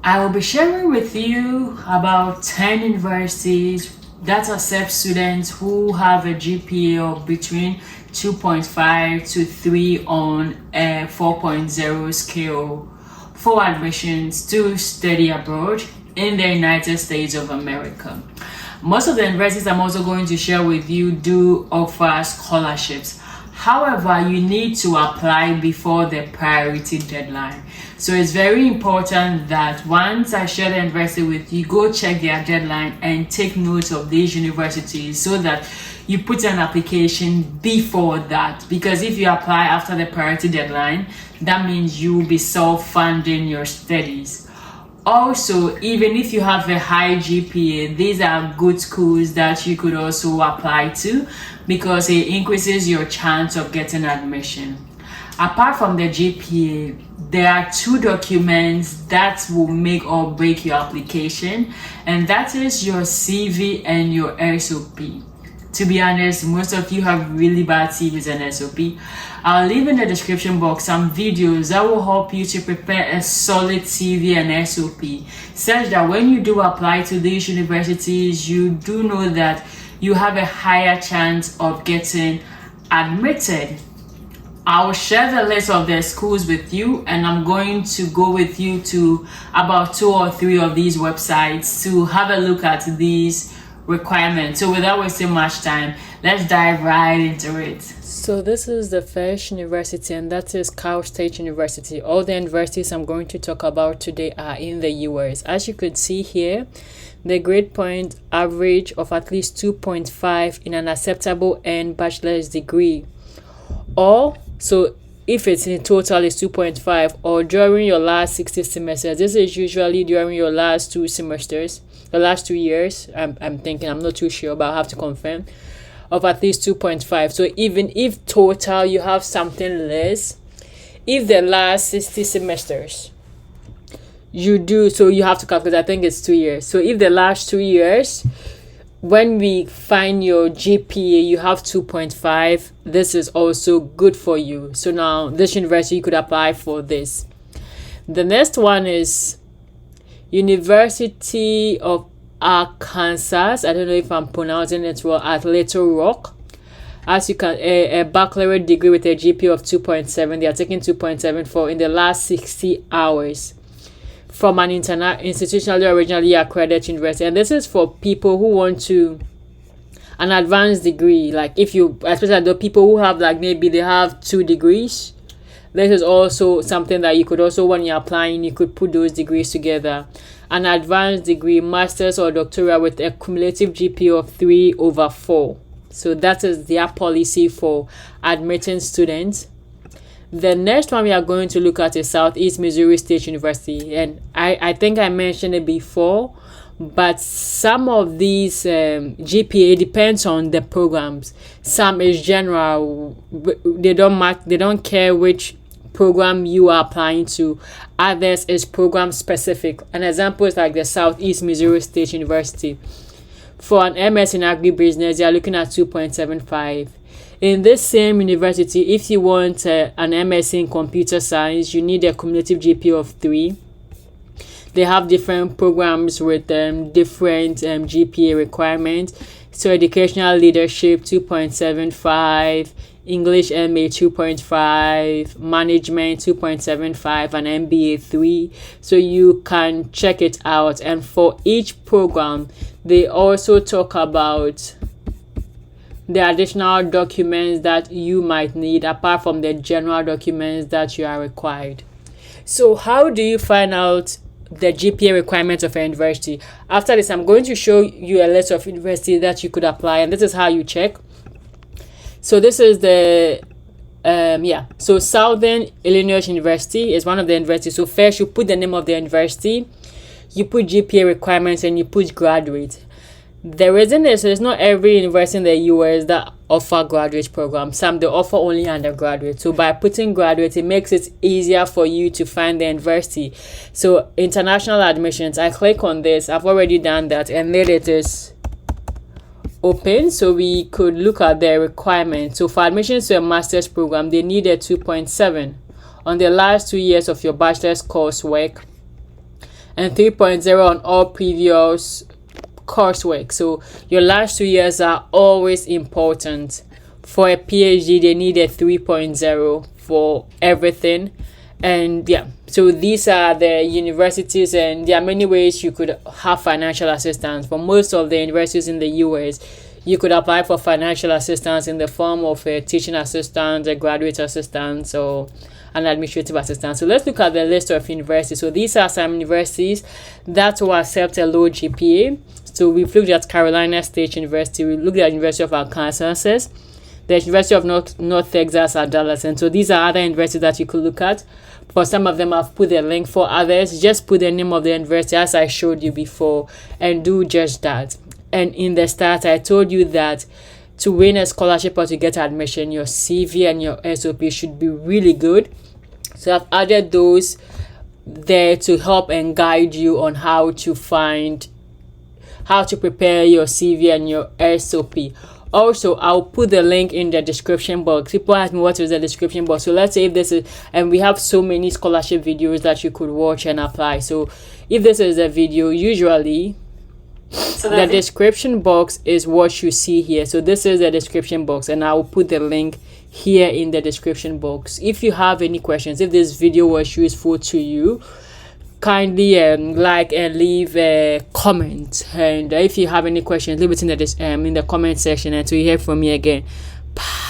I will be sharing with you about 10 universities that accept students who have a GPA of between 2.5 to 3 on a 4.0 scale for admissions to study abroad in the United States of America. Most of the universities I'm also going to share with you do offer scholarships. However, you need to apply before the priority deadline. So it's very important that once I share the university with you, go check their deadline and take note of these universities so that you put an application before that. Because if you apply after the priority deadline, that means you will be self-funding your studies. Also, even if you have a high GPA, these are good schools that you could also apply to because it increases your chance of getting admission. Apart from the GPA, there are two documents that will make or break your application, and that is your CV and your SOP. To be honest, most of you have really bad CVs and SOP. I'll leave in the description box some videos that will help you to prepare a solid CV and SOP, such that when you do apply to these universities, you do know that you have a higher chance of getting admitted. I'll share the list of the schools with you, and I'm going to go with you to about 2 or 3 of these websites to have a look at these requirements. So without wasting much time, let's dive right into it. So this is the first university, and that is Cal State University. All the universities I'm going to talk about today are in the US. As you could see here, the grade point average of at least 2.5 in an acceptable end bachelor's degree, or so if it's in total is 2.5, or during your last 60 semesters. This is usually during your last 2 semesters, the last 2 years. I'm thinking, I'm not too sure, but I'll have to confirm, of at least 2.5. So even if total you have something less, if the last 60 semesters you do, so you have to calculate, I think it's 2 years. So if the last 2 years, when we find your GPA, you have 2.5, this is also good for you. So now this university, you could apply for this. The next one is University of Arkansas. I don't know if I'm pronouncing it well, at Little Rock. As you can, a baccalaureate degree with a GPA of 2.7. They are taking 2.74 in the last 60 hours from an institutionally originally accredited university. And this is for people who want to an advanced degree. Like if you, especially the people who have, like, maybe they have 2 degrees. This is also something that you could also, when you're applying, you could put those degrees together. An advanced degree, master's or doctoral with a cumulative GPA of 3/4. So that is their policy for admitting students. The next one we are going to look at is Southeast Missouri State University. And I think I mentioned it before, but some of these GPA depends on the programs. Some is general. They don't care which program you are applying to. Others is program specific. An example is like the Southeast Missouri State University. For an MS in agribusiness, they are looking at 2.75. In this same university, if you want an MS in computer science, you need a cumulative GPA of 3. They have different programs with different GPA requirements. So educational leadership 2.75, English MA 2.5, management 2.75, and MBA 3. So you can check it out. And for each program, they also talk about the additional documents that you might need apart from the general documents that you are required. So how do you find out the GPA requirements of a university? After this, I'm going to show you a list of universities that you could apply, and this is how you check. So this is the so Southern Illinois University is one of the universities. So first you put the name of the university, you put GPA requirements, and you put graduate. The reason is, so it's not every university in the US that offer graduate programs. Some they offer only undergraduate. So by putting graduate, it makes it easier for you to find the university. So international admissions, I click on this. I've already done that, and then it is open, so we could look at their requirements. So for admissions to a master's program, they need a 2.7 on the last 2 years of your bachelor's coursework. and 3.0 on all previous coursework. So your last 2 years are always important. For a PhD, they need a 3.0 for everything. And yeah, so these are the universities, and there are many ways you could have financial assistance. For most of the universities in the US, you could apply for financial assistance in the form of a teaching assistant, a graduate assistant, or an administrative assistant. So let's look at the list of universities. So these are some universities that will accept a low GPA. So we've looked at Carolina State University, we looked at University of Arkansas, the University of North Texas at Dallas. And so these are other universities that you could look at. For some of them, I've put a link. For others, just put the name of the university as I showed you before and do just that. And in the start, I told you that to win a scholarship or to get admission, your CV and your SOP should be really good. So I've added those there to help and guide you on how to prepare your CV and your SOP. Also, I'll put the link in the description box. People ask me what is the description box. So let's say if this is, and we have so many scholarship videos that you could watch and apply. So if this is a video, usually the description box is what you see here. So this is the description box, and I will put the link here in the description box. If you have any questions, if this video was useful to you, kindly like and leave a comment. And if you have any questions, leave it in the comment section until you hear from me again. Bye.